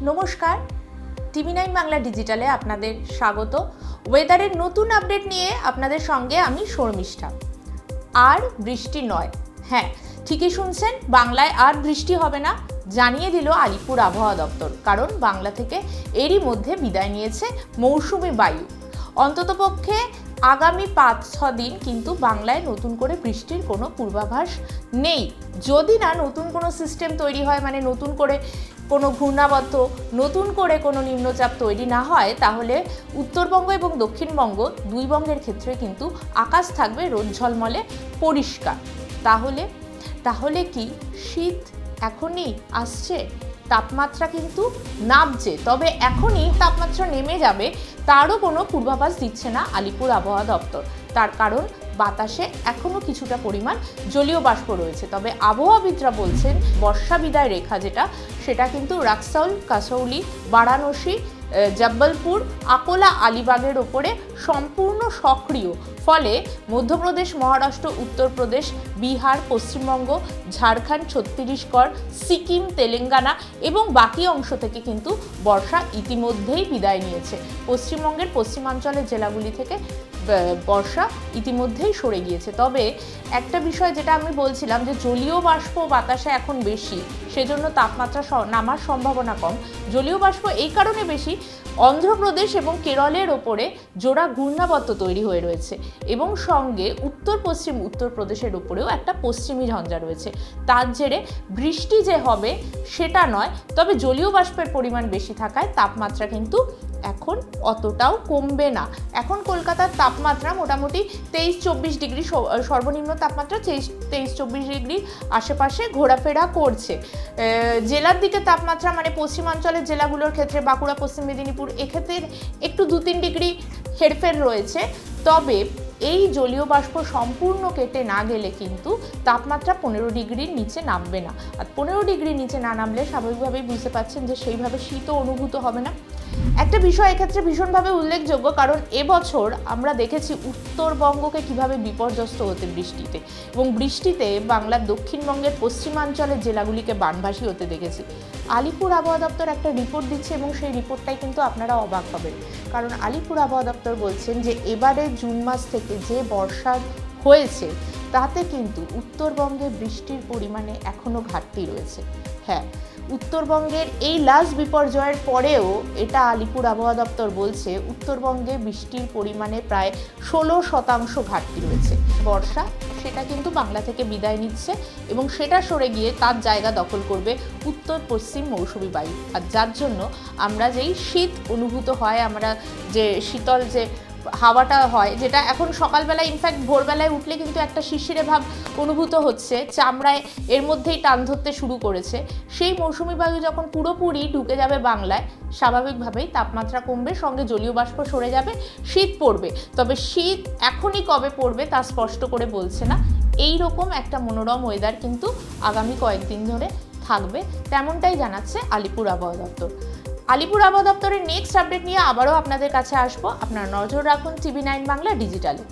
নমস্কার, টিভি9 বাংলা ডিজিটালে আপনাদের স্বাগত। ওয়েদারের নতুন আপডেট নিয়ে আপনাদের সঙ্গে আমি শর্মিষ্ঠা। আর বৃষ্টি নয়, হ্যাঁ ঠিকই শুনছেন, বাংলায় আর বৃষ্টি হবে না জানিয়ে দিল আলিপুর আবহাওয়া দপ্তর। কারণ বাংলা থেকে এরই মধ্যে বিদায় নিয়েছে মৌসুমি বায়ু। অন্ততপক্ষে আগামী 5-6 দিন কিন্তু বাংলায় নতুন করে বৃষ্টির কোনো পূর্বাভাস নেই, যদি না নতুন কোনো সিস্টেম তৈরি হয়, মানে নতুন করে কোনো ঘূর্ণাবর্ত, নতুন করে কোনো নিম্নচাপ তৈরি না হয়, তাহলে উত্তরবঙ্গ এবং দক্ষিণবঙ্গ দুই বঙ্গের ক্ষেত্রে কিন্তু আকাশ থাকবে রোদঝলমলে পরিষ্কার। তাহলে কি শীত এখনই আসছে? তাপমাত্রা কিন্তু নামছে, তবে এখনই তাপমাত্রা নেমে যাবে তারও কোনো পূর্বাভাস দিচ্ছে না আলিপুর আবহাওয়া দপ্তর। তার কারণ বাতাসে এখনও কিছুটা পরিমাণ জলীয় বাষ্প রয়েছে। তবে আবহাওয়াবিদরা বলছেন বর্ষা বিদায় রেখা সেটা কিন্তু রাক্সাউল, কাসৌলি, বারাণসী, জব্বলপুর, আকোলা, আলিবাগের ওপরে সম্পূর্ণ সক্রিয়। ফলে মধ্যপ্রদেশ, মহারাষ্ট্র, উত্তরপ্রদেশ, বিহার, পশ্চিমবঙ্গ, ঝাড়খণ্ড, ছত্তিশগড়, সিকিম, তেলেঙ্গানা এবং বাকি অংশ থেকে কিন্তু বর্ষা ইতিমধ্যেই বিদায় নিয়েছে। পশ্চিমবঙ্গের পশ্চিমাঞ্চলের জেলাগুলি থেকে বর্ষা ইতিমধ্যেই সরে গিয়েছে। তবে একটা বিষয় যেটা আমি বলছিলাম, যে জলীয় বাষ্প বাতাসে এখন বেশি, সেজন্য তাপমাত্রা নামার সম্ভাবনা কম। জলীয় বাষ্প এই কারণে বেশি, অন্ধ্রপ্রদেশ এবং কেরলের ওপরে জোড়া ঘূর্ণাবর্ত তৈরি হয়ে রয়েছে এবং সঙ্গে উত্তর পশ্চিম উত্তরপ্রদেশের উপরেও একটা পশ্চিমী ঝঞ্ঝা রয়েছে। তার জেরে বৃষ্টি যে হবে সেটা নয়, তবে জলীয় বাষ্পের পরিমাণ বেশি থাকায় তাপমাত্রা কিন্তু এখন অতটাও কমবে না। এখন কলকাতার তাপমাত্রা মোটামুটি 23-24 ডিগ্রি, সর্বনিম্ন তাপমাত্রা 23-24 ডিগ্রি আশেপাশে ঘোরাফেরা করছে। জেলার দিকে তাপমাত্রা, মানে পশ্চিমাঞ্চলের জেলাগুলোর ক্ষেত্রে বাঁকুড়া, পশ্চিম মেদিনীপুর, এক্ষেত্রে একটু 2-3 ডিগ্রি হেরফের রয়েছে। তবে এই জলীয় বাষ্প সম্পূর্ণ কেটে না গেলে কিন্তু তাপমাত্রা 15 ডিগ্রির নিচে নামবে না। আর 15 ডিগ্রির নিচে না নামলে স্বাভাবিকভাবেই বুঝতে পারছেন যে সেইভাবে শীতও অনুভূত হবে না। একটা বিষয় এক্ষেত্রে ভীষণভাবে উল্লেখযোগ্য, কারণ এবছর আমরা দেখেছি উত্তরবঙ্গকে কিভাবে বিপর্যস্ত হতে বৃষ্টিতে, এবং বৃষ্টিতে বাংলার দক্ষিণবঙ্গের পশ্চিমাঞ্চলের জেলাগুলিকে বানভাসী হতে দেখেছি। আলিপুর আবহাওয়া দপ্তর একটা রিপোর্ট দিচ্ছে এবং সেই রিপোর্টটাই কিন্তু আপনারা অবাক হবেন। কারণ আলিপুর আবহাওয়া দপ্তর বলছেন যে এবারে জুন মাস থেকে যে বর্ষা হয়েছে তাতে কিন্তু উত্তরবঙ্গে বৃষ্টির পরিমাণে এখনও ঘাটতি রয়েছে। হ্যাঁ, উত্তরবঙ্গের এই লাস্ট বিপর্যয়ের পরেও এটা আলিপুর আবহাওয়া দপ্তর বলছে উত্তরবঙ্গে বৃষ্টির পরিমাণে প্রায় 16% ঘাটতি রয়েছে। বর্ষা সেটা কিন্তু বাংলা থেকে বিদায় নিচ্ছে এবং সেটা সরে গিয়ে তার জায়গা দখল করবে উত্তর পশ্চিম মৌসুমি বায়ু। আর যার জন্য আমরা যেই শীত অনুভূত হয়, আমরা যে শীতল যে হাওয়াটা হয়, যেটা এখন সকালবেলায়, ইনফ্যাক্ট ভোরবেলায় উঠলে কিন্তু একটা শিশিরে ভাব অনুভূত হচ্ছে, চামড়ায় এর মধ্যেই টান ধরতে শুরু করেছে, সেই মৌসুমি বায়ু যখন পুরোপুরি ঢুকে যাবে বাংলায়, স্বাভাবিকভাবেই তাপমাত্রা কমবে, সঙ্গে জলীয় বাষ্প সরে যাবে, শীত পড়বে। তবে শীত এখনই কবে পড়বে তা স্পষ্ট করে বলছে না। এই রকম একটা মনোরম ওয়েদার কিন্তু আগামী কয়েকদিন ধরে থাকবে, তেমনটাই জানাচ্ছে আলিপুর আবহাওয়া দপ্তর। আলিপুর আবহাওয়া দপ্তরের নেক্সট আপডেট নিয়ে আবারও আপনাদের কাছে আসবো। আপনারা নজর রাখুন টিভি9 বাংলা ডিজিটালে।